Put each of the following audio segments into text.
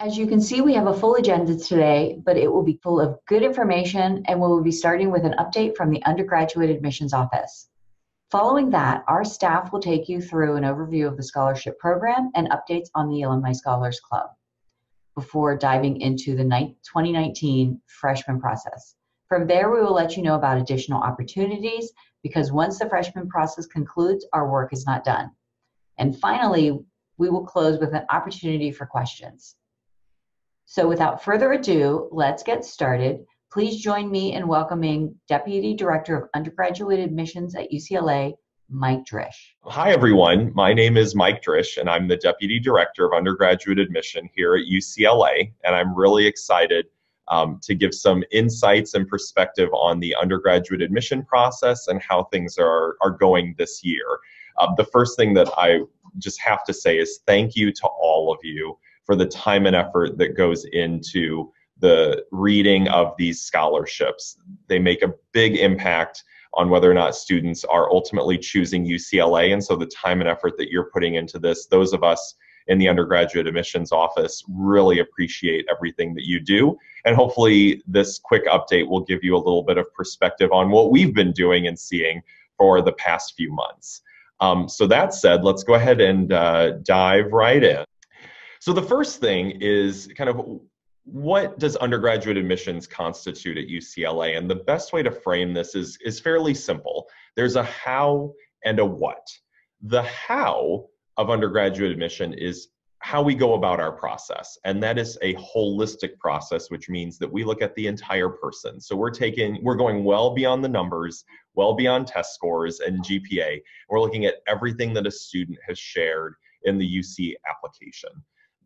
As you can see, we have a full agenda today, but it will be full of good information, and we will be starting with an update from the Undergraduate Admissions Office. Following that, our staff will take you through an overview of the scholarship program and updates on the Alumni Scholars Club before diving into the 2019 freshman process. From there, we will let you know about additional opportunities because once the freshman process concludes, our work is not done. And finally, we will close with an opportunity for questions. So without further ado, let's get started. Please join me in welcoming Deputy Director of Undergraduate Admissions at UCLA, Mike Drish. Hi, everyone. My name is Mike Drish, and I'm the Deputy Director of Undergraduate Admission here at UCLA, and I'm really excited to give some insights and perspective on the undergraduate admission process and how things are going this year. The first thing that I just have to say is thank you to all of you for the time and effort that goes into the reading of these scholarships. They make a big impact on whether or not students are ultimately choosing UCLA, and so the time and effort that you're putting into this, those of us in the undergraduate admissions office really appreciate everything that you do, and hopefully this quick update will give you a little bit of perspective on what we've been doing and seeing for the past few months. So that said, let's go ahead and dive right in. So the first thing is kind of what does undergraduate admissions constitute at UCLA? And the best way to frame this is fairly simple. There's a how and a what. The how of undergraduate admission is how we go about our process. And that is a holistic process, which means that we look at the entire person. So we're going well beyond the numbers, well beyond test scores and GPA. We're looking at everything that a student has shared in the UC application.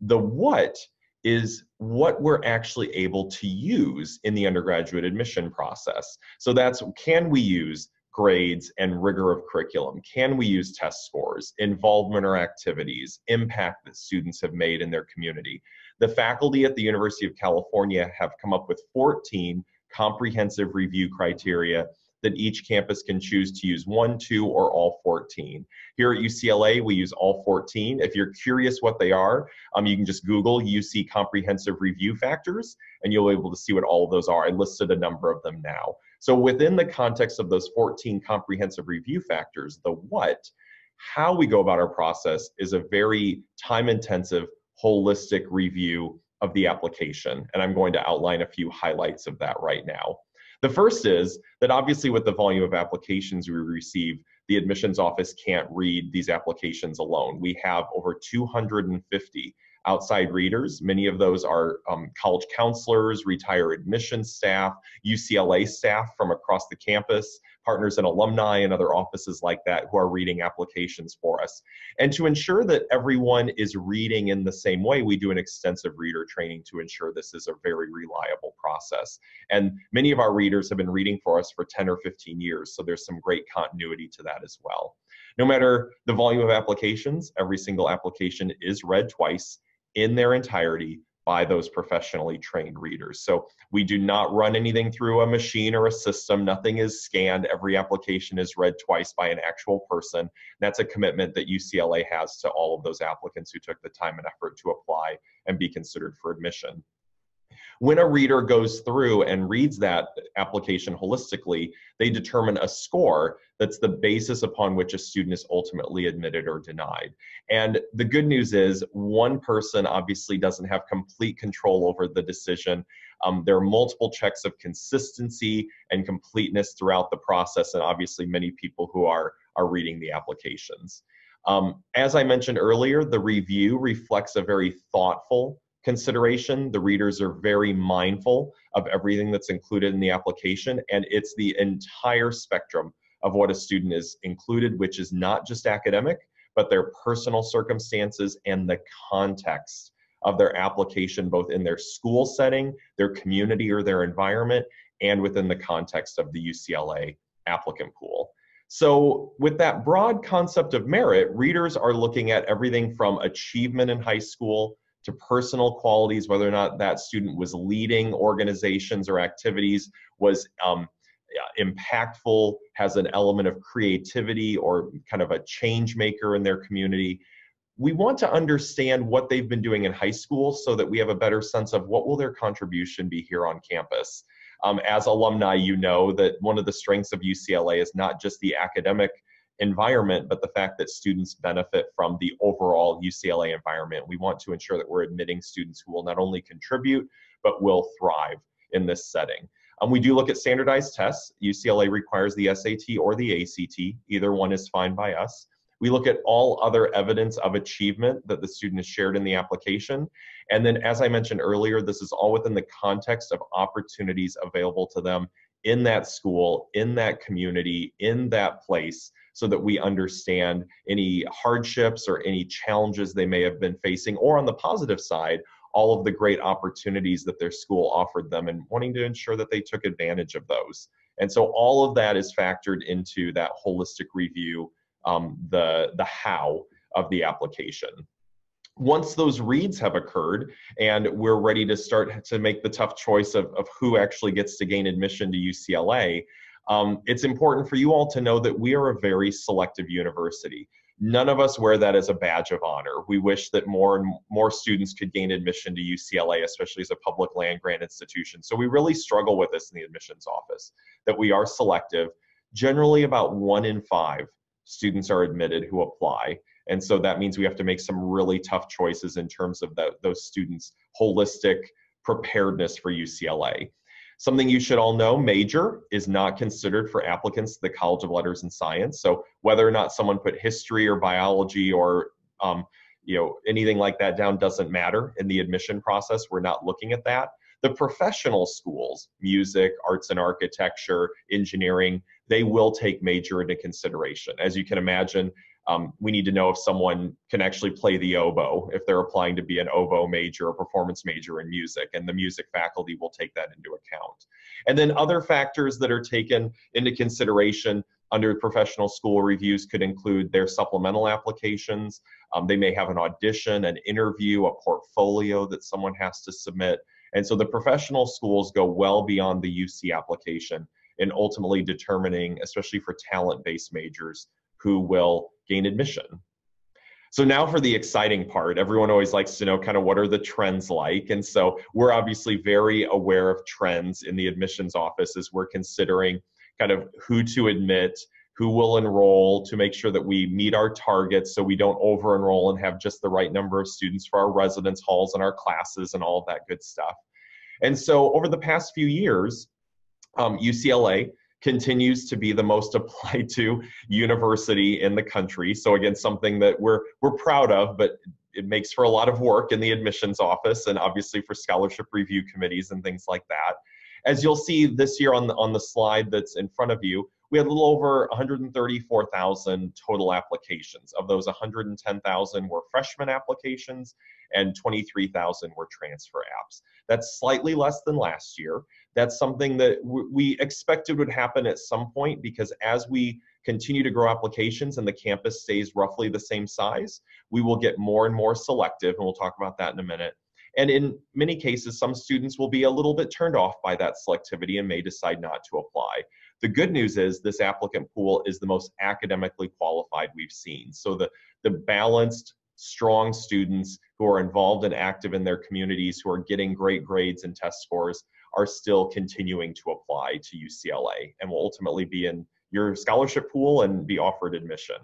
The what is what we're actually able to use in the undergraduate admission process. So that's, can we use grades and rigor of curriculum? Can we use test scores, involvement or activities, impact that students have made in their community? The faculty at the University of California have come up with 14 comprehensive review criteria that each campus can choose to use 1, 2, or all 14. Here at UCLA, we use all 14. If you're curious what they are, you can just Google UC Comprehensive Review Factors, and you'll be able to see what all of those are. I listed a number of them now. So within the context of those 14 comprehensive review factors, the what, how we go about our process is a very time-intensive, holistic review of the application. And I'm going to outline a few highlights of that right now. The first is that obviously with the volume of applications we receive, the admissions office can't read these applications alone. We have over 250 outside readers. Many of those are college counselors, retired admissions staff, UCLA staff from across the campus, partners and alumni and other offices like that who are reading applications for us. And to ensure that everyone is reading in the same way, we do an extensive reader training to ensure this is a very reliable process. And many of our readers have been reading for us for 10 or 15 years, so there's some great continuity to that as well. No matter the volume of applications, every single application is read twice in their entirety by those professionally trained readers. So we do not run anything through a machine or a system. Nothing is scanned. Every application is read twice by an actual person. That's a commitment that UCLA has to all of those applicants who took the time and effort to apply and be considered for admission. When a reader goes through and reads that application holistically, they determine a score that's the basis upon which a student is ultimately admitted or denied. And the good news is one person obviously doesn't have complete control over the decision. There are multiple checks of consistency and completeness throughout the process, and obviously many people who are reading the applications. As I mentioned earlier, the review reflects a very thoughtful consideration. The readers are very mindful of everything that's included in the application, and it's the entire spectrum of what a student is included, which is not just academic, but their personal circumstances and the context of their application, both in their school setting, their community or their environment, and within the context of the UCLA applicant pool. So with that broad concept of merit, readers are looking at everything from achievement in high school to personal qualities, whether or not that student was leading organizations or activities, was impactful, has an element of creativity or kind of a change maker in their community. we want to understand what they've been doing in high school so that we have a better sense of what will their contribution be here on campus. As alumni, you know that one of the strengths of UCLA is not just the academic environment, but the fact that students benefit from the overall UCLA environment. We want to ensure that we're admitting students who will not only contribute, but will thrive in this setting. We do look at standardized tests. UCLA requires the SAT or the ACT. Either one is fine by us. We look at all other evidence of achievement that the student has shared in the application. And then, as I mentioned earlier, this is all within the context of opportunities available to them in that school, in that community, in that place, so that we understand any hardships or any challenges they may have been facing, or on the positive side, all of the great opportunities that their school offered them and wanting to ensure that they took advantage of those. And so all of that is factored into that holistic review, the how of the application. Once those reads have occurred and we're ready to start to make the tough choice of who actually gets to gain admission to UCLA, it's important for you all to know that we are a very selective university. None of us wear that as a badge of honor. We wish that more and more students could gain admission to UCLA, especially as a public land-grant institution. So we really struggle with this in the admissions office, that we are selective. Generally, about 1 in 5 students are admitted who apply. And so that means we have to make some really tough choices in terms of those students' holistic preparedness for UCLA. Something you should all know, major is not considered for applicants to the College of Letters and Science. So whether or not someone put history or biology or anything like that down doesn't matter in the admission process. We're not looking at that. The professional schools, music, arts and architecture, engineering, they will take major into consideration. As you can imagine, we need to know if someone can actually play the oboe, if they're applying to be an oboe major or performance major in music, and the music faculty will take that into account. And then other factors that are taken into consideration under professional school reviews could include their supplemental applications. They may have an audition, an interview, a portfolio that someone has to submit. And so the professional schools go well beyond the UC application in ultimately determining, especially for talent-based majors, who will gain admission. So now for the exciting part. Everyone always likes to know kind of what are the trends like. And so we're obviously very aware of trends in the admissions office as we're considering kind of who to admit, who will enroll, to make sure that we meet our targets so we don't over enroll and have just the right number of students for our residence halls and our classes and all of that good stuff. And so over the past few years, UCLA continues to be the most applied to university in the country. So again, something that we're proud of, but it makes for a lot of work in the admissions office and obviously for scholarship review committees and things like that. As you'll see this year on the slide that's in front of you, we had a little over 134,000 total applications. Of those, 110,000 were freshman applications and 23,000 were transfer apps. That's slightly less than last year. That's something that we expected would happen at some point, because as we continue to grow applications and the campus stays roughly the same size, we will get more and more selective, and we'll talk about that in a minute. And in many cases, some students will be a little bit turned off by that selectivity and may decide not to apply. The good news is this applicant pool is the most academically qualified we've seen. So the balanced, strong students who are involved and active in their communities, who are getting great grades and test scores, are still continuing to apply to UCLA and will ultimately be in your scholarship pool and be offered admission.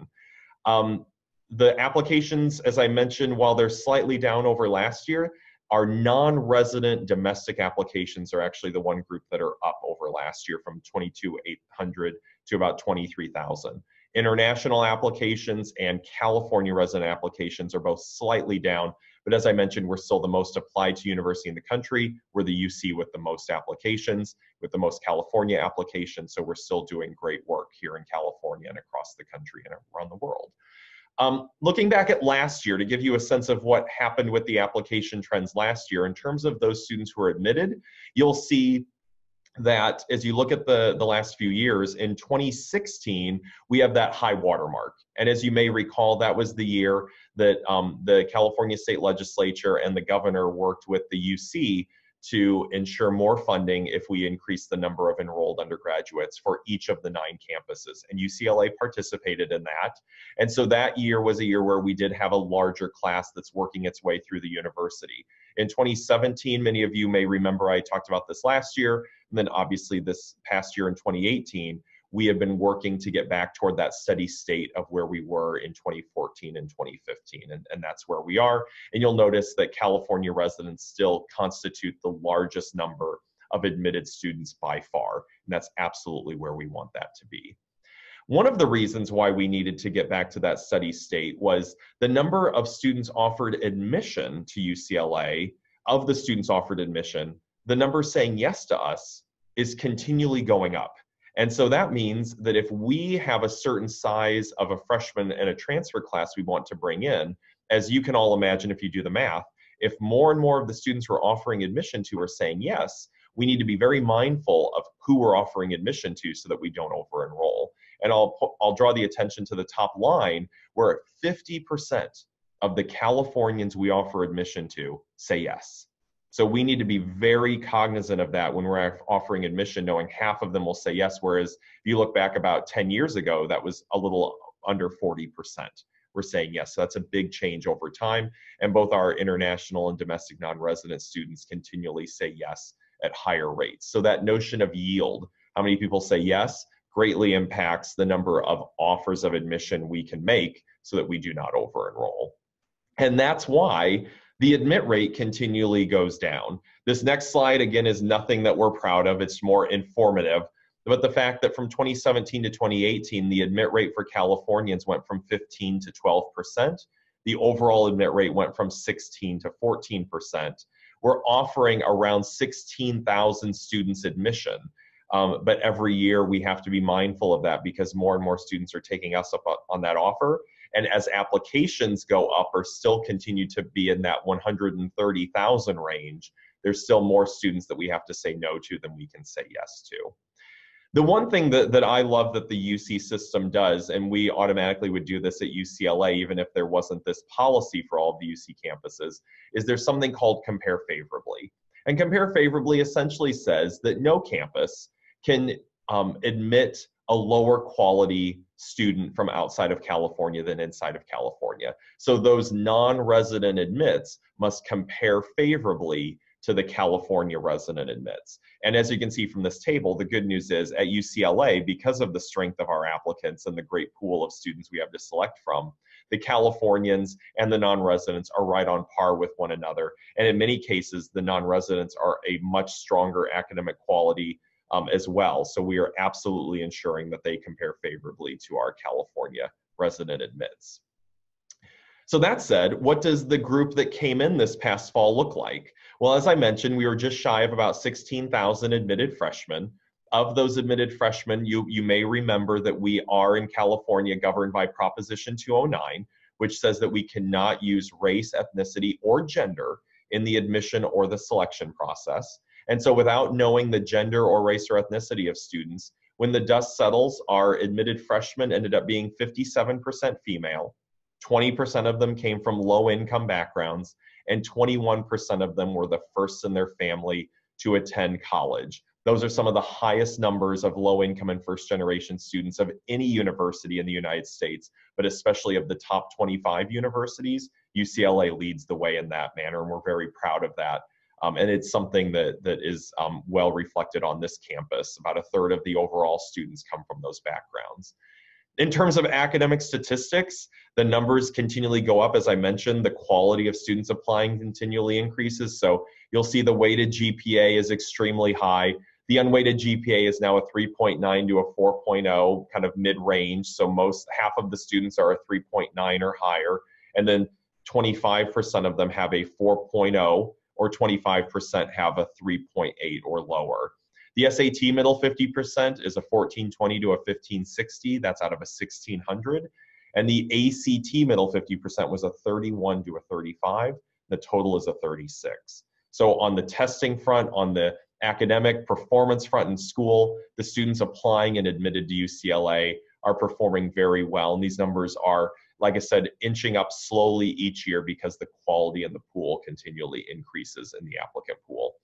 The applications, as I mentioned, while they're slightly down over last year, our non-resident domestic applications are actually the one group that are up over last year, from 22,800 to about 23,000. International applications and California resident applications are both slightly down, but as I mentioned, we're still the most applied to university in the country. We're the UC with the most applications, with the most California applications, so we're still doing great work here in California and across the country and around the world. Looking back at last year to give you a sense of what happened with the application trends last year, in terms of those students who were admitted, you'll see that as you look at the last few years, in 2016, we have that high watermark. And as you may recall, that was the year that the California State Legislature and the governor worked with the UC to ensure more funding if we increase the number of enrolled undergraduates for each of the 9 campuses. And UCLA participated in that. And so that year was a year where we did have a larger class that's working its way through the university. In 2017, many of you may remember I talked about this last year, and then obviously this past year in 2018, we have been working to get back toward that steady state of where we were in 2014 and 2015, and that's where we are. And you'll notice that California residents still constitute the largest number of admitted students by far, and that's absolutely where we want that to be. One of the reasons why we needed to get back to that steady state was the number of students offered admission to UCLA. Of the students offered admission, the number saying yes to us is continually going up. And so that means that if we have a certain size of a freshman and a transfer class we want to bring in, as you can all imagine if you do the math, if more and more of the students we're offering admission to are saying yes, we need to be very mindful of who we're offering admission to so that we don't over-enroll. And I'll draw the attention to the top line where 50% of the Californians we offer admission to say yes. So we need to be very cognizant of that when we're offering admission, knowing half of them will say yes, whereas if you look back about 10 years ago, that was a little under 40% were saying yes. So that's a big change over time. And both our international and domestic non-resident students continually say yes at higher rates. So that notion of yield, how many people say yes, greatly impacts the number of offers of admission we can make so that we do not over-enroll. And that's why the admit rate continually goes down. This next slide, again, is nothing that we're proud of. It's more informative. But the fact that from 2017 to 2018, the admit rate for Californians went from 15 to 12%. The overall admit rate went from 16 to 14%. We're offering around 16,000 students admission. But every year we have to be mindful of that because more and more students are taking us up on that offer. And as applications go up or still continue to be in that 130,000 range, there's still more students that we have to say no to than we can say yes to. The one thing that I love that the UC system does, and we automatically would do this at UCLA even if there wasn't this policy for all of the UC campuses, is there's something called Compare Favorably. And Compare Favorably essentially says that no campus can admit a lower quality student from outside of California than inside of California. So those non-resident admits must compare favorably to the California resident admits. And as you can see from this table, the good news is at UCLA, because of the strength of our applicants and the great pool of students we have to select from, the Californians and the non-residents are right on par with one another. And in many cases, the non-residents are a much stronger academic quality as well. So we are absolutely ensuring that they compare favorably to our California resident admits. So that said, what does the group that came in this past fall look like? Well, as I mentioned, we were just shy of about 16,000 admitted freshmen. Of those admitted freshmen, you may remember that we are in California governed by Proposition 209, which says that we cannot use race, ethnicity, or gender in the admission or the selection process. And so without knowing the gender or race or ethnicity of students, when the dust settles, our admitted freshmen ended up being 57% female, 20% of them came from low-income backgrounds, and 21% of them were the first in their family to attend college. Those are some of the highest numbers of low-income and first-generation students of any university in the United States, but especially of the top 25 universities. UCLA leads the way in that manner, and we're very proud of that. And it's something that is well reflected on this campus. About a third of the overall students come from those backgrounds. In terms of academic statistics, the numbers continually go up. As I mentioned, the quality of students applying continually increases. So you'll see the weighted GPA is extremely high. The unweighted GPA is now a 3.9 to a 4.0, kind of mid-range. So half of the students are a 3.9 or higher. And then 25% of them have a 4.0, or 25% have a 3.8 or lower. The SAT middle 50% is a 1420 to a 1560. That's out of a 1600. And the ACT middle 50% was a 31 to a 35. The total is a 36. So on the testing front, on the academic performance front in school, the students applying and admitted to UCLA are performing very well. And these numbers are like I said, inching up slowly each year because the quality in the pool continually increases in the applicant pool.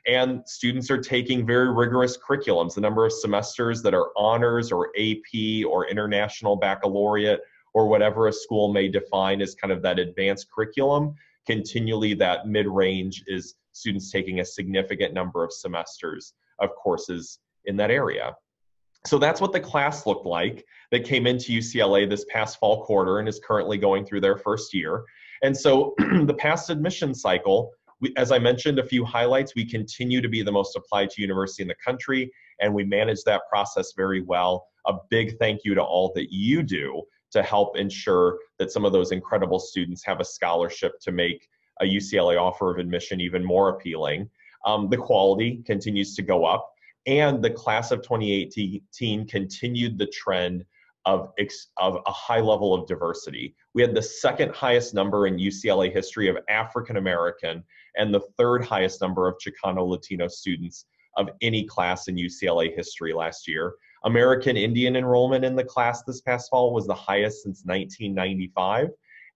And students are taking very rigorous curriculums. The number of semesters that are honors or AP or international baccalaureate or whatever a school may define as kind of that advanced curriculum, continually that mid-range is students taking a significant number of semesters of courses in that area. So that's what the class looked like that came into UCLA this past fall quarter and is currently going through their first year. And so the past admission cycle, as I mentioned, a few highlights, we continue to be the most applied to university in the country, and we manage that process very well. A big thank you to all that you do to help ensure that some of those incredible students have a scholarship to make a UCLA offer of admission even more appealing. The quality continues to go up, and the class of 2018 continued the trend of a high level of diversity. We had the second highest number in UCLA history of African American and the third highest number of Chicano Latino students of any class in UCLA history last year. American Indian enrollment in the class this past fall was the highest since 1995.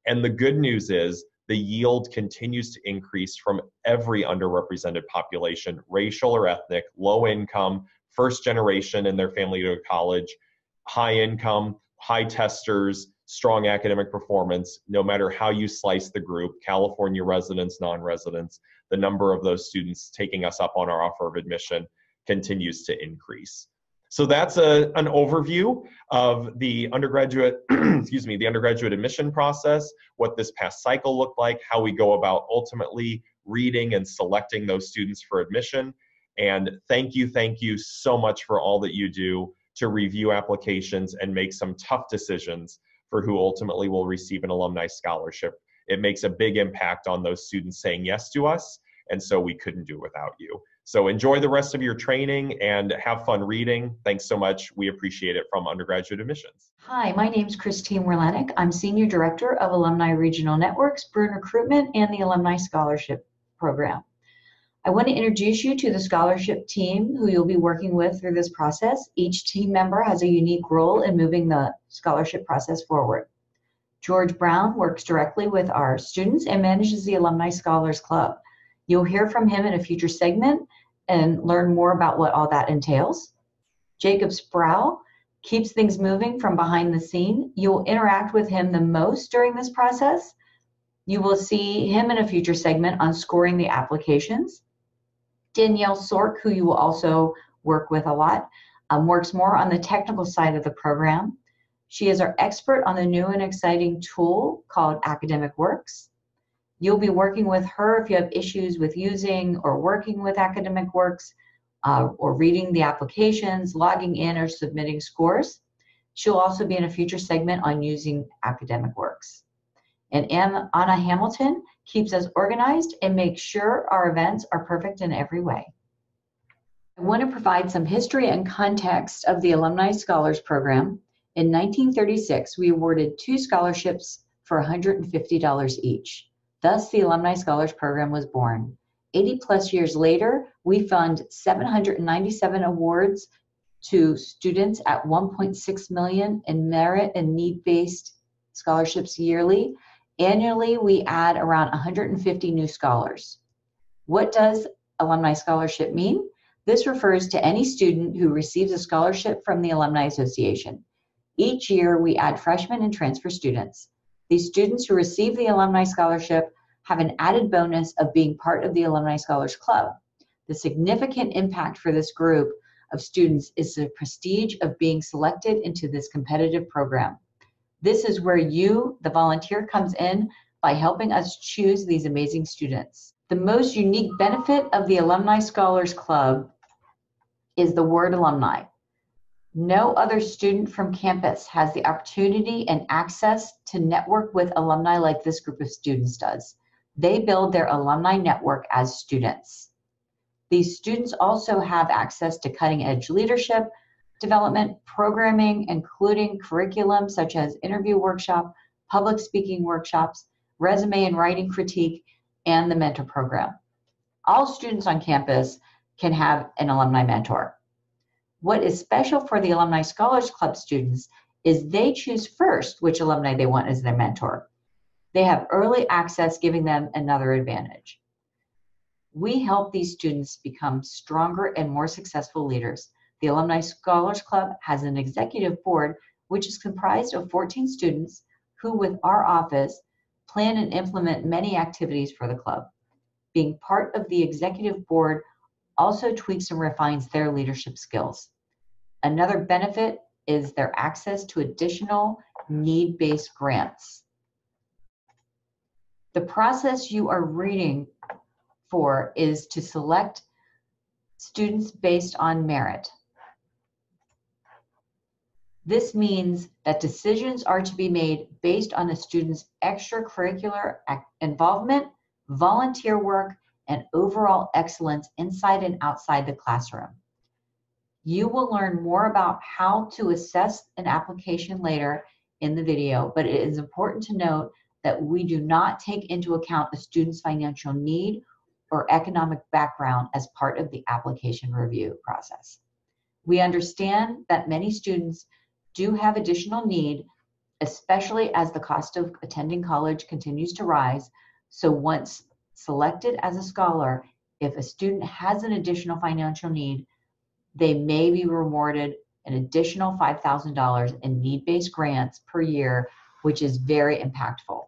And the good news is the yield continues to increase from every underrepresented population, racial or ethnic, low income, first generation in their family to college, high income, high testers, strong academic performance. No matter how you slice the group, California residents, non-residents, the number of those students taking us up on our offer of admission continues to increase. So that's an overview of the undergraduate, excuse me, the undergraduate admission process, what this past cycle looked like, how we go about ultimately reading and selecting those students for admission. And thank you so much for all that you do to review applications and make some tough decisions for who ultimately will receive an alumni scholarship. It makes a big impact on those students saying yes to us, and so we couldn't do it without you. So enjoy the rest of your training and have fun reading. Thanks so much. We appreciate it from Undergraduate Admissions. Hi, my name is Kristine Werlinich. I'm Senior Director of Alumni Regional Networks, Bruin Recruitment, and the Alumni Scholarship Program. I want to introduce you to the scholarship team who you'll be working with through this process. Each team member has a unique role in moving the scholarship process forward. George Brown works directly with our students and manages the Alumni Scholars Club. You'll hear from him in a future segment and learn more about what all that entails. Jacob Sproul keeps things moving from behind the scene. You'll interact with him the most during this process. You will see him in a future segment on scoring the applications. Danielle Sork, who you will also work with a lot, works more on the technical side of the program. She is our expert on the new and exciting tool called AcademicWorks. You'll be working with her if you have issues with using or working with AcademicWorks or reading the applications, logging in, or submitting scores. She'll also be in a future segment on using AcademicWorks. And Anna Hamilton keeps us organized and makes sure our events are perfect in every way. I want to provide some history and context of the Alumni Scholars Program. In 1936, we awarded 2 scholarships for $150 each. Thus, the Alumni Scholars Program was born. 80+ years later, we fund 797 awards to students at $1.6 million in merit and need-based scholarships yearly. Annually, we add around 150 new scholars. What does Alumni Scholarship mean? This refers to any student who receives a scholarship from the Alumni Association. Each year, we add freshmen and transfer students. These students who receive the Alumni Scholarship have an added bonus of being part of the Alumni Scholars Club. The significant impact for this group of students is the prestige of being selected into this competitive program. This is where you, the volunteer, comes in by helping us choose these amazing students. The most unique benefit of the Alumni Scholars Club is the word alumni. No other student from campus has the opportunity and access to network with alumni like this group of students does. They build their alumni network as students. These students also have access to cutting-edge leadership development programming, including curriculum such as interview workshop, public speaking workshops, resume and writing critique, and the mentor program. All students on campus can have an alumni mentor. What is special for the Alumni Scholars Club students is they choose first which alumni they want as their mentor. They have early access, giving them another advantage. We help these students become stronger and more successful leaders. The Alumni Scholars Club has an executive board, which is comprised of 14 students who, with our office, plan and implement many activities for the club. Being part of the executive board also tweaks and refines their leadership skills. Another benefit is their access to additional need-based grants. The process you are reading for is to select students based on merit. This means that decisions are to be made based on a student's extracurricular involvement, volunteer work, and overall excellence inside and outside the classroom. You will learn more about how to assess an application later in the video, but it is important to note that we do not take into account the student's financial need or economic background as part of the application review process. We understand that many students do have additional need, especially as the cost of attending college continues to rise. So once selected as a scholar, if a student has an additional financial need, they may be rewarded an additional $5,000 in need-based grants per year, which is very impactful.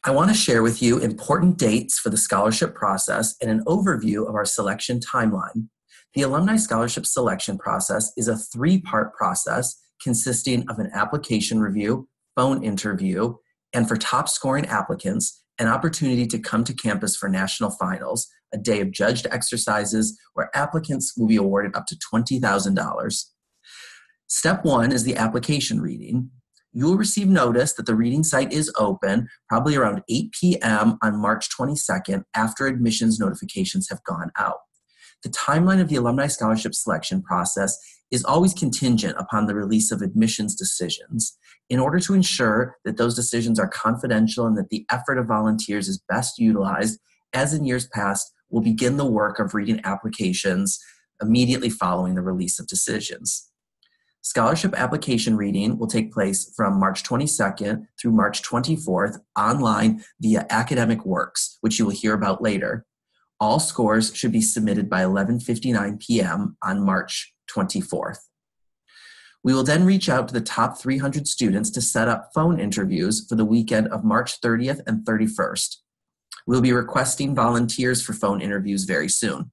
I want to share with you important dates for the scholarship process and an overview of our selection timeline. The Alumni Scholarship Selection process is a three-part process consisting of an application review, phone interview, and for top scoring applicants, an opportunity to come to campus for national finals, a day of judged exercises where applicants will be awarded up to $20,000. Step one is the application reading. You will receive notice that the reading site is open probably around 8 p.m. on March 22nd after admissions notifications have gone out. The timeline of the Alumni Scholarship Selection process is always contingent upon the release of admissions decisions. In order to ensure that those decisions are confidential and that the effort of volunteers is best utilized, as in years past, we'll begin the work of reading applications immediately following the release of decisions. Scholarship application reading will take place from March 22nd through March 24th online via AcademicWorks, which you will hear about later. All scores should be submitted by 11:59 p.m. on March 24th. We will then reach out to the top 300 students to set up phone interviews for the weekend of March 30th and 31st. We'll be requesting volunteers for phone interviews very soon.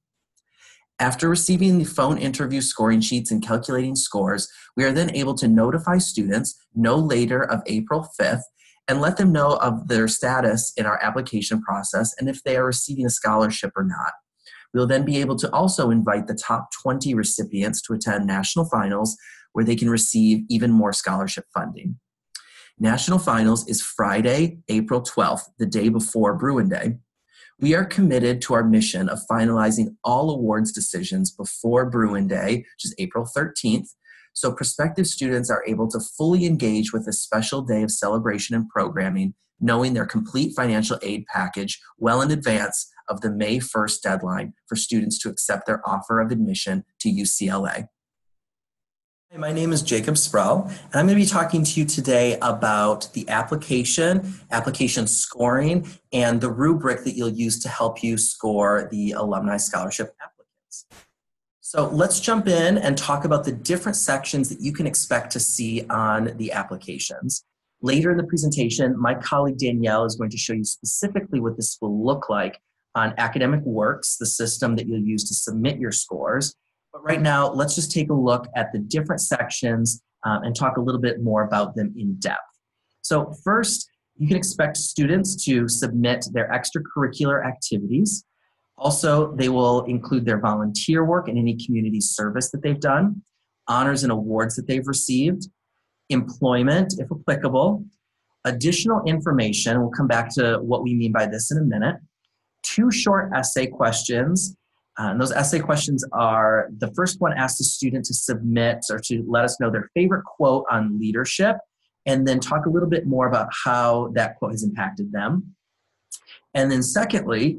After receiving the phone interview scoring sheets and calculating scores, we are then able to notify students no later of April 5th and let them know of their status in our application process and if they are receiving a scholarship or not. We'll then be able to also invite the top 20 recipients to attend national finals where they can receive even more scholarship funding. National finals is Friday, April 12th, the day before Bruin Day. We are committed to our mission of finalizing all awards decisions before Bruin Day, which is April 13th, so prospective students are able to fully engage with this special day of celebration and programming, knowing their complete financial aid package well in advance of the May 1st deadline for students to accept their offer of admission to UCLA. Hi, my name is Jacob Sproul, and I'm going to be talking to you today about the application scoring, and the rubric that you'll use to help you score the Alumni Scholarship applicants. So let's jump in and talk about the different sections that you can expect to see on the applications. Later in the presentation, my colleague Danielle is going to show you specifically what this will look like on AcademicWorks, the system that you'll use to submit your scores. But right now, let's just take a look at the different sections and talk a little bit more about them in depth. So first, you can expect students to submit their extracurricular activities. Also, they will include their volunteer work and any community service that they've done, honors and awards that they've received, employment, if applicable, additional information. We'll come back to what we mean by this in a minute. 2 short essay questions. And those essay questions are, the first one asks the student to submit or to let us know their favorite quote on leadership, and then talk a little bit more about how that quote has impacted them. And then secondly,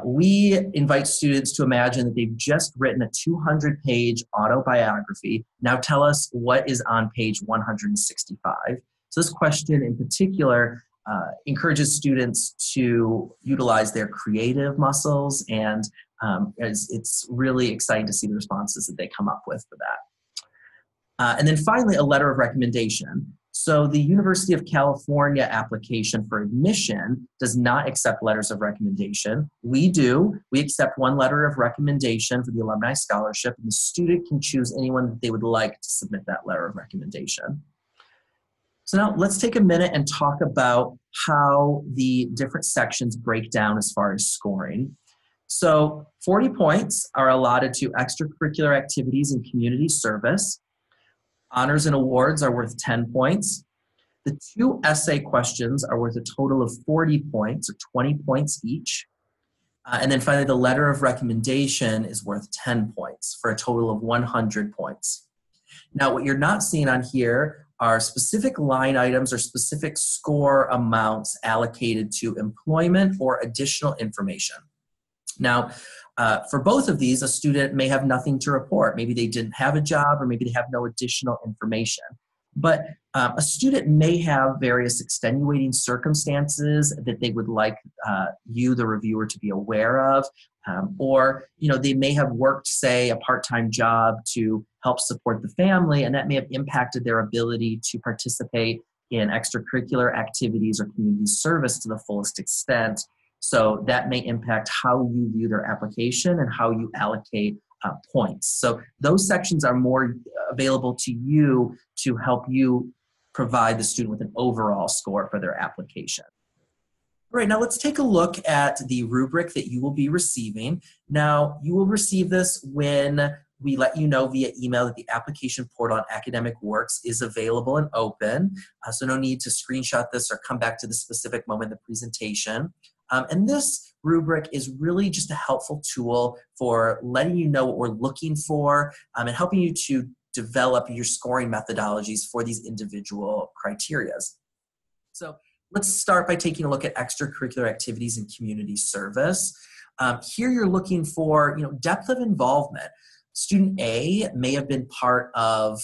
We invite students to imagine that they've just written a 200-page autobiography. Now tell us what is on page 165. So this question in particular encourages students to utilize their creative muscles, and it's really exciting to see the responses that they come up with for that. And then finally, a letter of recommendation. So the University of California application for admission does not accept letters of recommendation. We do. We accept one letter of recommendation for the Alumni Scholarship, and the student can choose anyone that they would like to submit that letter of recommendation. So now let's take a minute and talk about how the different sections break down as far as scoring. So 40 points are allotted to extracurricular activities and community service. Honors and awards are worth 10 points. The 2 essay questions are worth a total of 40 points, or 20 points each. And then finally, the letter of recommendation is worth 10 points for a total of 100 points. Now, what you're not seeing on here are specific line items or specific score amounts allocated to employment or additional information. Now, for both of these, a student may have nothing to report. Maybe they didn't have a job, or maybe they have no additional information. But a student may have various extenuating circumstances that they would like you, the reviewer, to be aware of. Or they may have worked, say, a part-time job to help support the family, and that may have impacted their ability to participate in extracurricular activities or community service to the fullest extent. So that may impact how you view their application and how you allocate points. So those sections are more available to you to help you provide the student with an overall score for their application. All right, now let's take a look at the rubric that you will be receiving. Now, you will receive this when we let you know via email that the application portal on AcademicWorks is available and open. So no need to screenshot this or come back to the specific moment in the presentation. And this rubric is really just a helpful tool for letting you know what we're looking for and helping you to develop your scoring methodologies for these individual criterias. So let's start by taking a look at extracurricular activities and community service. Here you're looking for depth of involvement. Student A may have been part of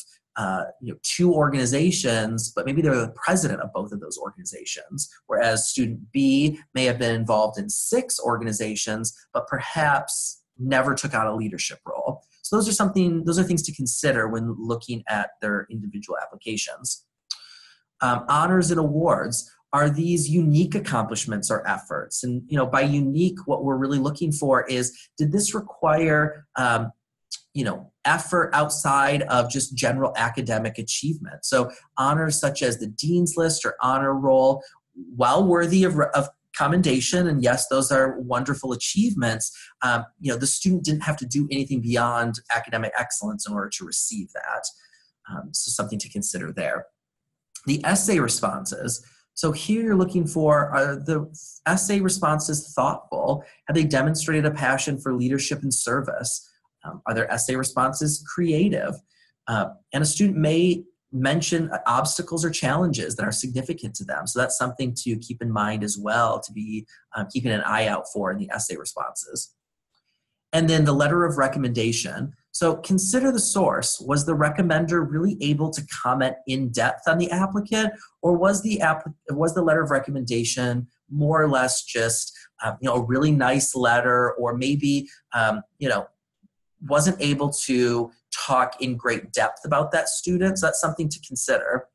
2 organizations, but maybe they're the president of both of those organizations, whereas student B may have been involved in 6 organizations, but perhaps never took on a leadership role. So those are things to consider when looking at their individual applications. Honors and awards. Are these unique accomplishments or efforts? And by unique, what we're really looking for is, did this require effort outside of just general academic achievement? So honors such as the Dean's List or honor roll, while worthy of commendation, and yes, those are wonderful achievements, the student didn't have to do anything beyond academic excellence in order to receive that. So something to consider there. The essay responses. So here you're looking for, are the essay responses thoughtful? Have they demonstrated a passion for leadership and service? Are their essay responses creative? And a student may mention obstacles or challenges that are significant to them. So that's something to keep in mind as well, to be keeping an eye out for in the essay responses. And then the letter of recommendation. So consider the source. Was the recommender really able to comment in depth on the applicant, or was the letter of recommendation more or less just a really nice letter, or maybe wasn't able to talk in great depth about that student? So that's something to consider.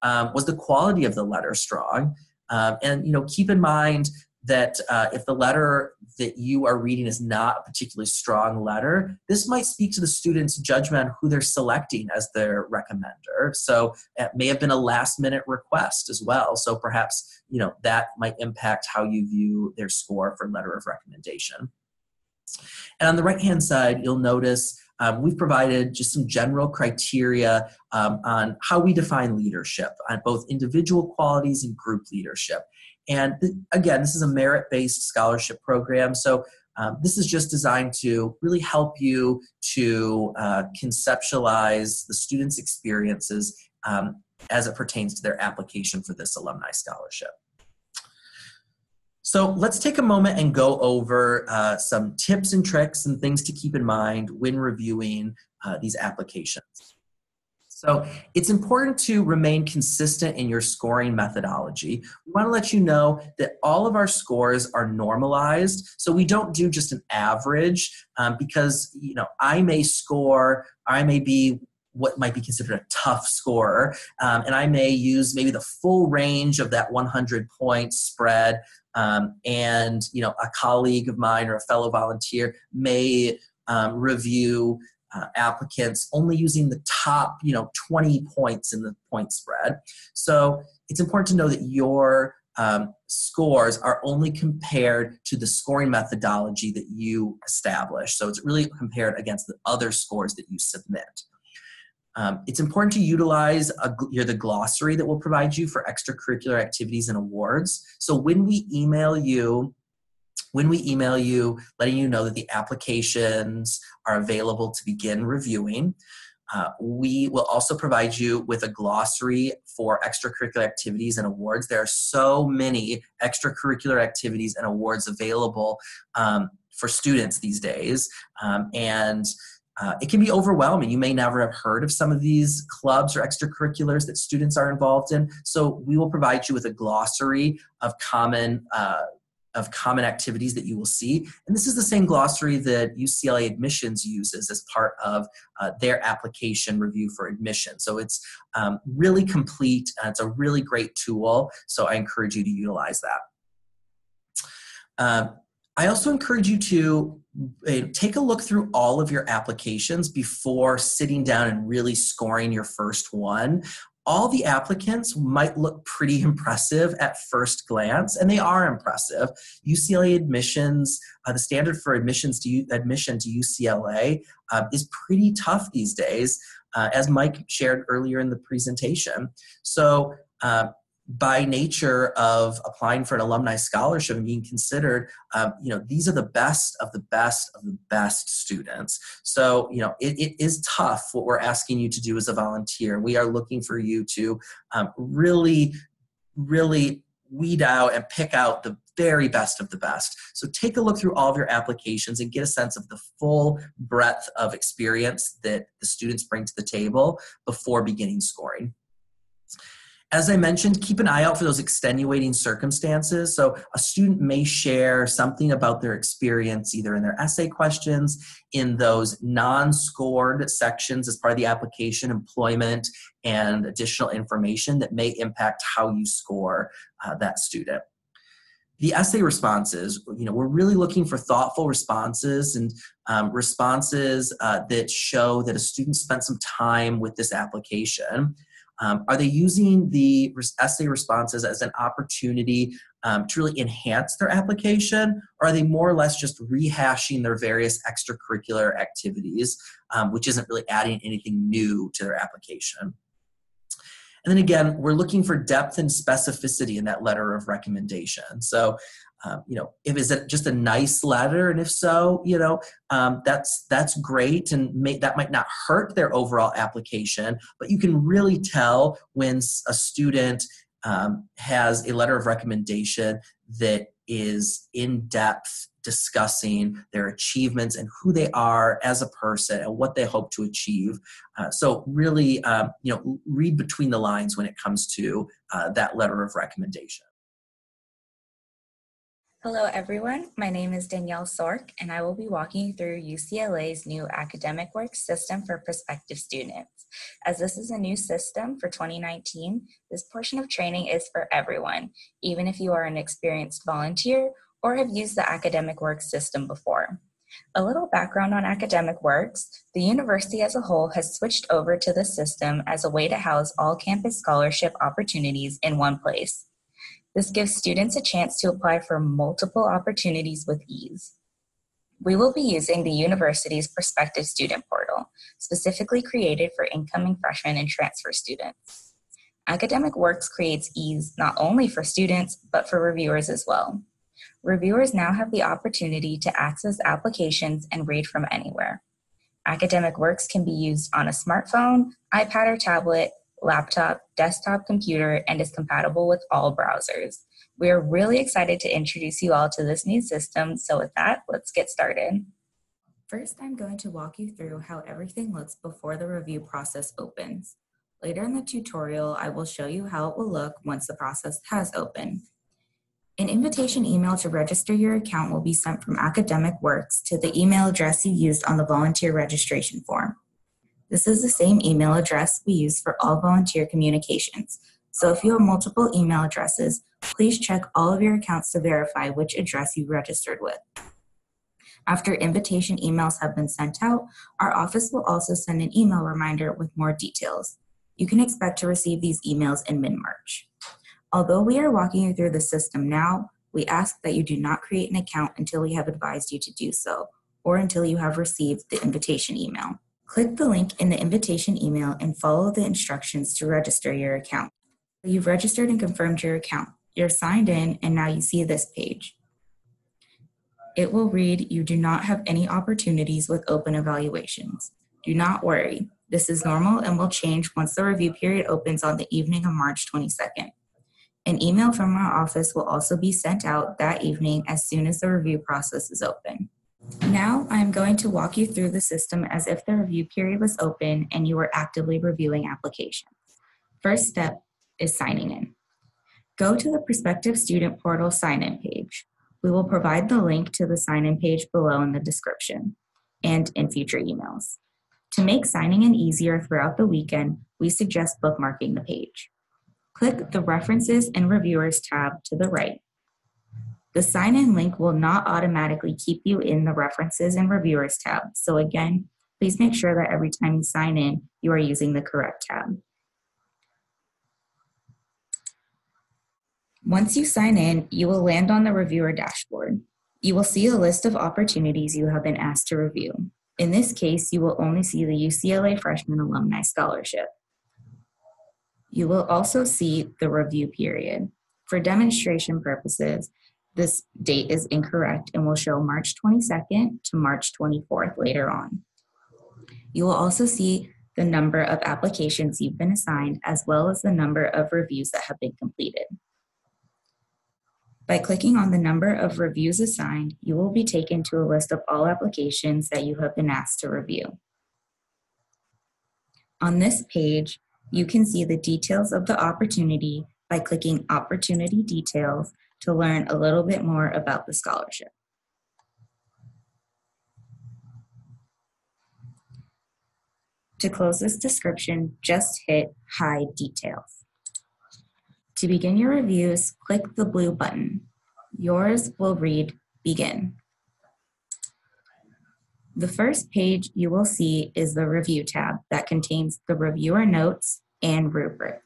Was the quality of the letter strong? And keep in mind that if the letter that you are reading is not a particularly strong letter, this might speak to the student's judgment on who they're selecting as their recommender. So it may have been a last-minute request as well. So perhaps that might impact how you view their score for letter of recommendation. And on the right-hand side, you'll notice we've provided just some general criteria on how we define leadership, on both individual qualities and group leadership. And again, this is a merit-based scholarship program, so this is just designed to really help you to conceptualize the students' experiences as it pertains to their application for this alumni scholarship. So let's take a moment and go over some tips and tricks and things to keep in mind when reviewing these applications. So it's important to remain consistent in your scoring methodology. We want to let you know that all of our scores are normalized, so we don't do just an average because I may be what might be considered a tough scorer, and I may use maybe the full range of that 100-point spread, and a colleague of mine or a fellow volunteer may review applicants only using the top 20 points in the point spread. So it's important to know that your scores are only compared to the scoring methodology that you establish. So it's really compared against the other scores that you submit. It's important to utilize the glossary that we'll provide you for extracurricular activities and awards. So when we email you letting you know that the applications are available to begin reviewing, we will also provide you with a glossary for extracurricular activities and awards. There are so many extracurricular activities and awards available for students these days, and it can be overwhelming. You may never have heard of some of these clubs or extracurriculars that students are involved in. So we will provide you with a glossary of common activities that you will see. And this is the same glossary that UCLA Admissions uses as part of their application review for admission. So it's really complete. It's a really great tool. So I encourage you to utilize that. I also encourage you to take a look through all of your applications before sitting down and really scoring your first one. All the applicants might look pretty impressive at first glance, and they are impressive. UCLA admissions, the standard for admission to UCLA is pretty tough these days, as Mike shared earlier in the presentation. So by nature of applying for an alumni scholarship and being considered, these are the best of the best of the best students. So, it is tough what we're asking you to do as a volunteer. We are looking for you to really, really weed out and pick out the very best of the best. So take a look through all of your applications and get a sense of the full breadth of experience that the students bring to the table before beginning scoring. As I mentioned, keep an eye out for those extenuating circumstances. So a student may share something about their experience either in their essay questions, in those non-scored sections as part of the application, employment, and additional information that may impact how you score that student. The essay responses, we're really looking for thoughtful responses and responses that show that a student spent some time with this application. Are they using the essay responses as an opportunity to really enhance their application, or are they more or less just rehashing their various extracurricular activities, which isn't really adding anything new to their application? And then again, we're looking for depth and specificity in that letter of recommendation. So, if is it just a nice letter, and if so, that's great, and that might not hurt their overall application, but you can really tell when a student has a letter of recommendation that is in depth discussing their achievements and who they are as a person and what they hope to achieve. So really, read between the lines when it comes to that letter of recommendation. Hello everyone, my name is Danielle Sork, and I will be walking you through UCLA's new AcademicWorks system for prospective students. As this is a new system for 2019, this portion of training is for everyone, even if you are an experienced volunteer or have used the AcademicWorks system before. A little background on AcademicWorks: the university as a whole has switched over to the system as a way to house all campus scholarship opportunities in one place. This gives students a chance to apply for multiple opportunities with ease. We will be using the university's prospective student portal, specifically created for incoming freshmen and transfer students. AcademicWorks creates ease not only for students, but for reviewers as well. Reviewers now have the opportunity to access applications and read from anywhere. AcademicWorks can be used on a smartphone, iPad or tablet, laptop, desktop computer, and is compatible with all browsers. We're really excited to introduce you all to this new system, so with that, let's get started. First, I'm going to walk you through how everything looks before the review process opens. Later in the tutorial, I will show you how it will look once the process has opened. An invitation email to register your account will be sent from AcademicWorks to the email address you used on the volunteer registration form. This is the same email address we use for all volunteer communications. So if you have multiple email addresses, please check all of your accounts to verify which address you registered with. After invitation emails have been sent out, our office will also send an email reminder with more details. You can expect to receive these emails in mid-March. Although we are walking you through the system now, we ask that you do not create an account until we have advised you to do so, or until you have received the invitation email. Click the link in the invitation email and follow the instructions to register your account. You've registered and confirmed your account. You're signed in, and now you see this page. It will read, "You do not have any opportunities with open evaluations. Do not worry. This is normal and will change once the review period opens on the evening of March 22nd. An email from our office will also be sent out that evening as soon as the review process is open." Now I am going to walk you through the system as if the review period was open and you were actively reviewing applications. First step is signing in. Go to the prospective student portal sign-in page. We will provide the link to the sign-in page below in the description and in future emails. To make signing in easier throughout the weekend, we suggest bookmarking the page. Click the References and Reviewers tab to the right. The sign-in link will not automatically keep you in the References and Reviewers tab, so again, please make sure that every time you sign in, you are using the correct tab. Once you sign in, you will land on the reviewer dashboard. You will see a list of opportunities you have been asked to review. In this case, you will only see the UCLA Freshman Alumni Scholarship. You will also see the review period. For demonstration purposes, this date is incorrect and will show March 22nd to March 24th later on. You will also see the number of applications you've been assigned, as well as the number of reviews that have been completed. By clicking on the number of reviews assigned, you will be taken to a list of all applications that you have been asked to review. On this page, you can see the details of the opportunity by clicking Opportunity Details to learn a little bit more about the scholarship. To close this description, just hit Hide Details. To begin your reviews, click the blue button. Yours will read Begin. The first page you will see is the Review tab that contains the reviewer notes and rubric.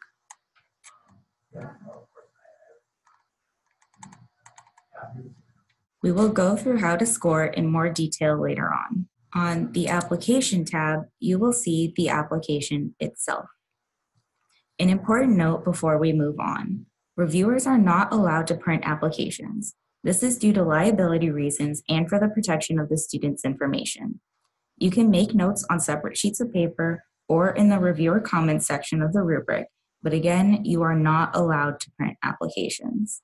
We will go through how to score in more detail later on. On the Application tab, you will see the application itself. An important note before we move on. Reviewers are not allowed to print applications. This is due to liability reasons and for the protection of the student's information. You can make notes on separate sheets of paper or in the reviewer comments section of the rubric, but again, you are not allowed to print applications.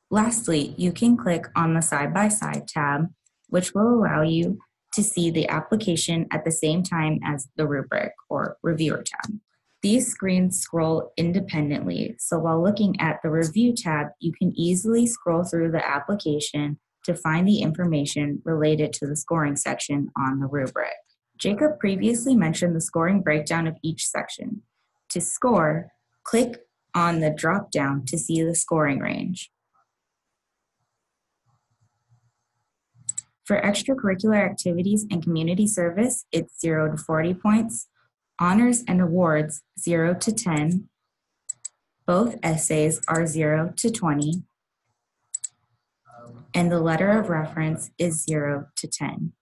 Lastly, you can click on the Side-by-Side tab, which will allow you to see the application at the same time as the rubric or reviewer tab. These screens scroll independently, so while looking at the Review tab, you can easily scroll through the application to find the information related to the scoring section on the rubric. Jacob previously mentioned the scoring breakdown of each section. To score, click on the drop-down to see the scoring range. For extracurricular activities and community service, it's 0 to 40 points. Honors and awards, 0 to 10. Both essays are 0 to 20. And the letter of reference is 0 to 10.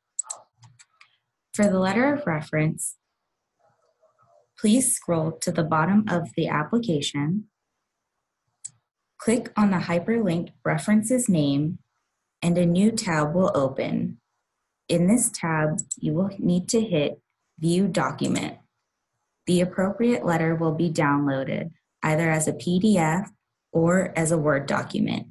For the letter of reference, please scroll to the bottom of the application, click on the hyperlinked reference's name, and a new tab will open. In this tab, you will need to hit View Document. The appropriate letter will be downloaded either as a PDF or as a Word document.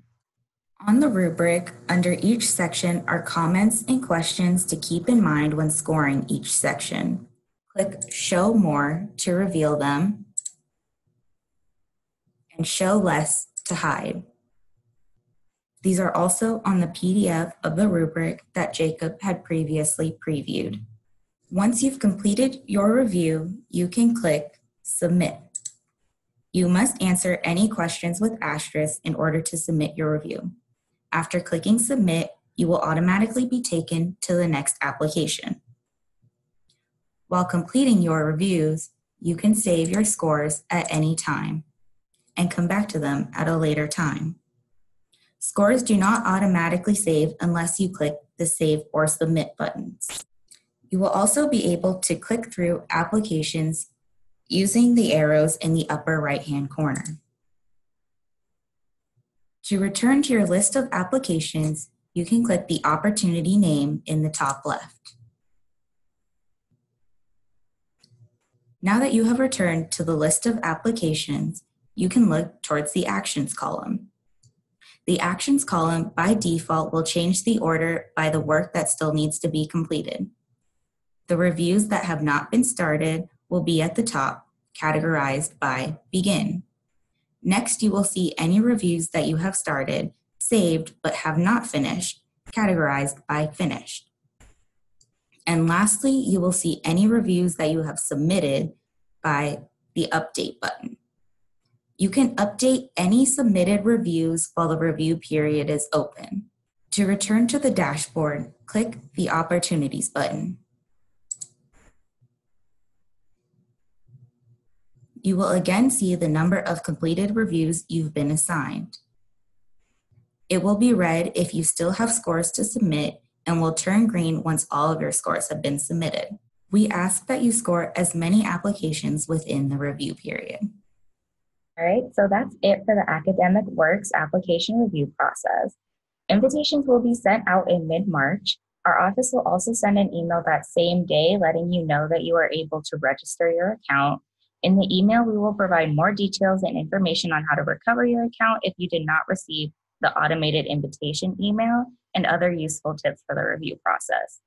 On the rubric, under each section are comments and questions to keep in mind when scoring each section. Click Show More to reveal them, and Show Less to hide. These are also on the PDF of the rubric that Jacob had previously previewed. Once you've completed your review, you can click Submit. You must answer any questions with asterisks in order to submit your review. After clicking Submit, you will automatically be taken to the next application. While completing your reviews, you can save your scores at any time and come back to them at a later time. Scores do not automatically save unless you click the Save or Submit buttons. You will also be able to click through applications using the arrows in the upper right-hand corner. To return to your list of applications, you can click the opportunity name in the top left. Now that you have returned to the list of applications, you can look towards the Actions column. The Actions column, by default, will change the order by the work that still needs to be completed. The reviews that have not been started will be at the top, categorized by Begin. Next, you will see any reviews that you have started, saved, but have not finished, categorized by Finished. And lastly, you will see any reviews that you have submitted by the Update button. You can update any submitted reviews while the review period is open. To return to the dashboard, click the Opportunities button. You will again see the number of completed reviews you've been assigned. It will be red if you still have scores to submit and will turn green once all of your scores have been submitted. We ask that you score as many applications within the review period. All right, so that's it for the AcademicWorks application review process. Invitations will be sent out in mid-March. Our office will also send an email that same day letting you know that you are able to register your account. In the email, we will provide more details and information on how to recover your account if you did not receive the automated invitation email and other useful tips for the review process.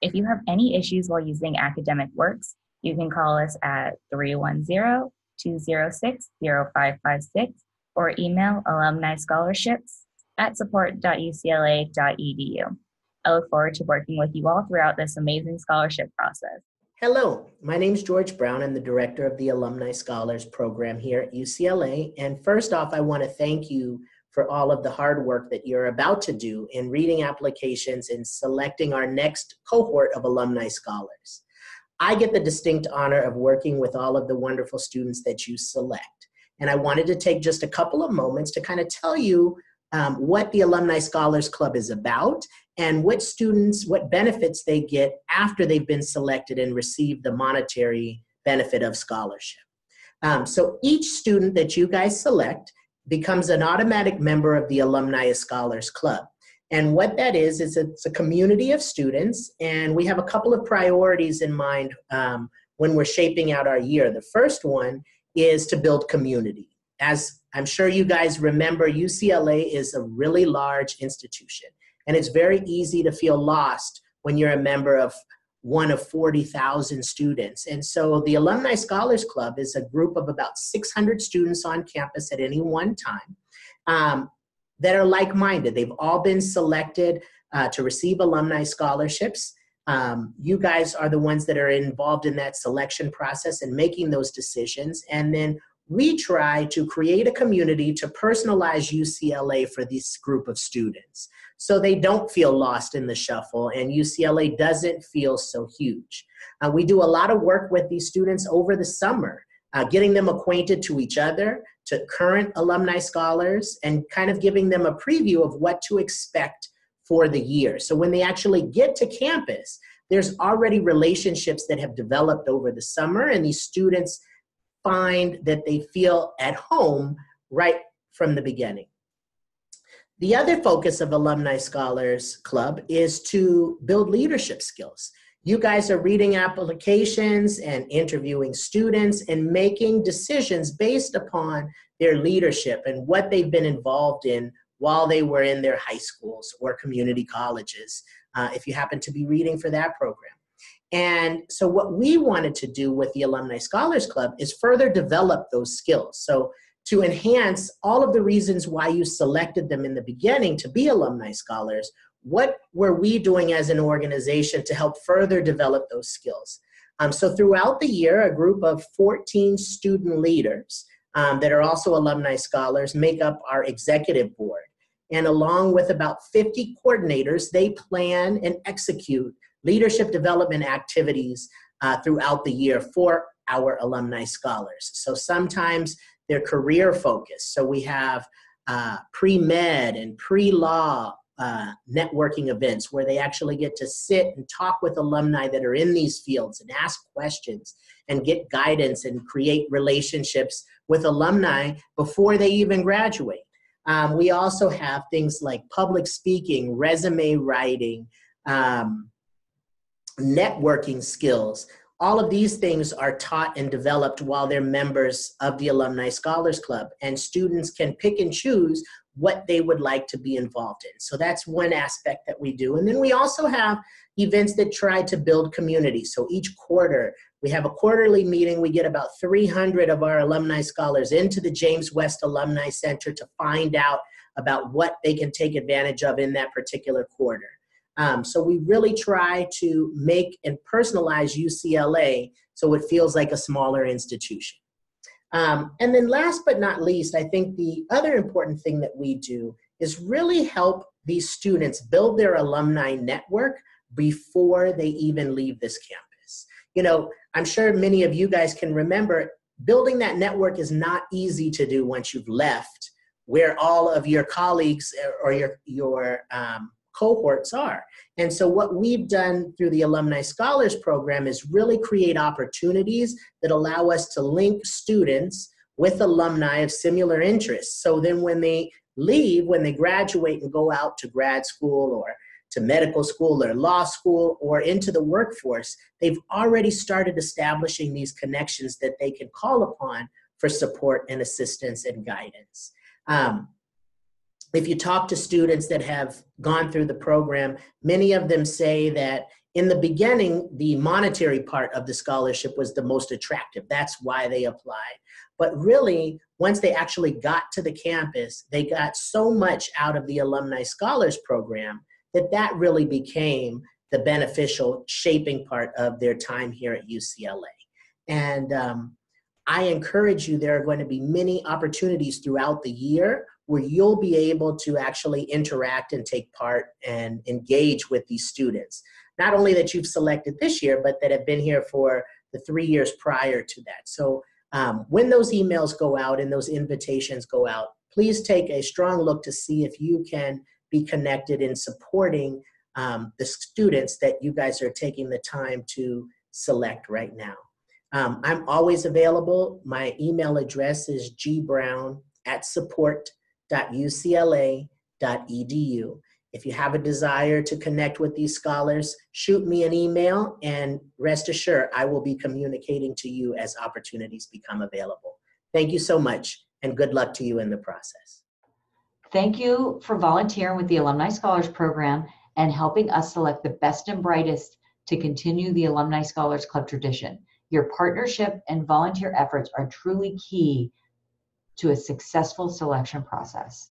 If you have any issues while using AcademicWorks, you can call us at 310-206-0556 or email alumnischolarships@support.ucla.edu. I look forward to working with you all throughout this amazing scholarship process. Hello, my name is George Brown. I'm the director of the Alumni Scholars Program here at UCLA. And first off, I want to thank you for all of the hard work that you're about to do in reading applications and selecting our next cohort of alumni scholars. I get the distinct honor of working with all of the wonderful students that you select. And I wanted to take just a couple of moments to kind of tell you what the Alumni Scholars Club is about and what benefits they get after they've been selected and receive the monetary benefit of scholarship. So each student that you guys select becomes an automatic member of the Alumni Scholars Club. And what that is it's a community of students, and we have a couple of priorities in mind when we're shaping out our year. The first one is to build community. As I'm sure you guys remember, UCLA is a really large institution, and it's very easy to feel lost when you're a member of one of 40,000 students. And so the Alumni Scholars Club is a group of about 600 students on campus at any one time that are like-minded. They've all been selected to receive alumni scholarships. You guys are the ones that are involved in that selection process and making those decisions. And then we try to create a community to personalize UCLA for this group of students so they don't feel lost in the shuffle and UCLA doesn't feel so huge. We do a lot of work with these students over the summer, getting them acquainted to each other, to current alumni scholars, and kind of giving them a preview of what to expect for the year. So when they actually get to campus, there's already relationships that have developed over the summer, and these students find that they feel at home right from the beginning. The other focus of Alumni Scholars Club is to build leadership skills. You guys are reading applications and interviewing students and making decisions based upon their leadership and what they've been involved in while they were in their high schools or community colleges, if you happen to be reading for that program. And so what we wanted to do with the Alumni Scholars Club is further develop those skills. So to enhance all of the reasons why you selected them in the beginning to be Alumni Scholars, what were we doing as an organization to help further develop those skills? So throughout the year, a group of 14 student leaders that are also Alumni Scholars make up our executive board. And along with about 50 coordinators, they plan and execute leadership development activities throughout the year for our Alumni Scholars. So sometimes they're career focused. So we have pre-med and pre-law networking events where they actually get to sit and talk with alumni that are in these fields and ask questions and get guidance and create relationships with alumni before they even graduate. We also have things like public speaking, resume writing, networking skills. All of these things are taught and developed while they're members of the Alumni Scholars Club, and students can pick and choose what they would like to be involved in. So that's one aspect that we do. And then we also have events that try to build community. So each quarter, we have a quarterly meeting. We get about 300 of our Alumni Scholars into the James West Alumni Center to find out about what they can take advantage of in that particular quarter. So we really try to make and personalize UCLA so it feels like a smaller institution. And then last but not least, I think the other important thing that we do is really help these students build their alumni network before they even leave this campus. You know, I'm sure many of you guys can remember building that network is not easy to do once you've left where all of your colleagues or your cohorts are. And so what we've done through the Alumni Scholars Program is really create opportunities that allow us to link students with alumni of similar interests. So then when they leave, when they graduate and go out to grad school or to medical school or law school or into the workforce, they've already started establishing these connections that they can call upon for support and assistance and guidance. If you talk to students that have gone through the program, many of them say that in the beginning, the monetary part of the scholarship was the most attractive. That's why they applied. But really, once they actually got to the campus, they got so much out of the Alumni Scholars Program that really became the beneficial shaping part of their time here at UCLA. And I encourage you, there are going to be many opportunities throughout the year where you'll be able to actually interact and take part and engage with these students. Not only that you've selected this year, but that have been here for the 3 years prior to that. So when those emails go out and those invitations go out, please take a strong look to see if you can be connected in supporting the students that you guys are taking the time to select right now. I'm always available. My email address is gbrown@support.ucla.edu. If you have a desire to connect with these scholars, shoot me an email, and rest assured, I will be communicating to you as opportunities become available. Thank you so much, and good luck to you in the process. Thank you for volunteering with the Alumni Scholars Program and helping us select the best and brightest to continue the Alumni Scholars Club tradition. Your partnership and volunteer efforts are truly key to a successful selection process.